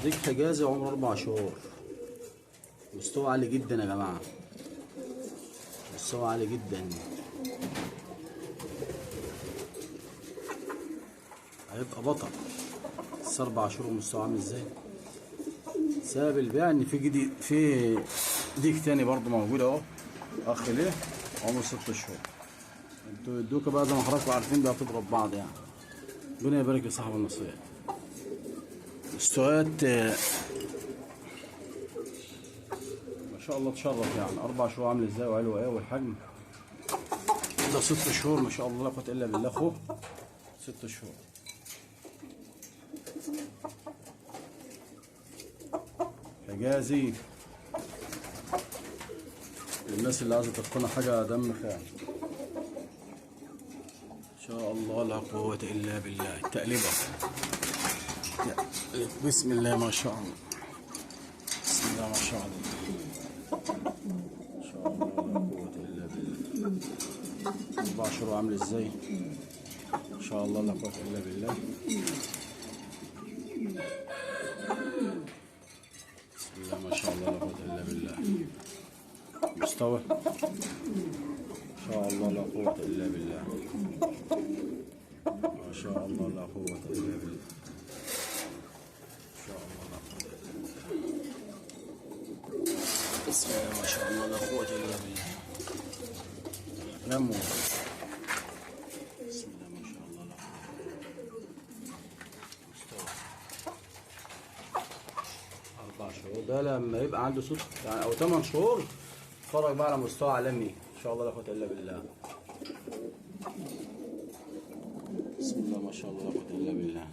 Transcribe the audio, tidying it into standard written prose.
ديك حجازي عمره 4 شهور. مستوى عالي جدا يا جماعة، مستوى عالي جدا. هيبقى بطل. بس 4 شهور مستوى عامل ازاي. سبب البيع ان في جديد، في ديك تاني برضه موجود اهو، اخ ليه عمره 6 شهور. انتوا الدوكة بقى زي ما حضراتكم عارفين بقى بتضرب بعض يعني. ربنا يبارك لصاحب النصيحة. مستويات ما شاء الله تشرف يعني. 4 شهور عامل ازاي وعلوة ايه والحجم ده. 6 شهور ما شاء الله لا قوة الا بالله. اخوه 6 شهور. حجازي للناس اللي عايزة تقتنع حاجة دم خام. ان شاء الله لا قوة الا بالله. التقليبة بسم الله ما شاء الله. بسم الله ما شاء الله. ان شاء الله لا قوة الا بالله. 4 شهور عامل ازاي. ان شاء الله لا قوة الا بالله. بسم الله ما شاء الله لا قوة الا بالله. مستوى ما شاء الله لا قوة الا بالله. ما شاء الله لا قوة الا بالله. ما شاء الله لا قوة الا بالله. بسم الله ما شاء الله لا قوة الا بالله. نمو. بسم الله ما شاء الله لا قوة. مستوى 4 شهور ده لما يبقى عنده صوت يعني او 8 شهور. اتفرج بقى على مستوى عالمي ان شاء الله لا قوة الا بالله. بسم الله ما شاء الله لا قوة الا بالله.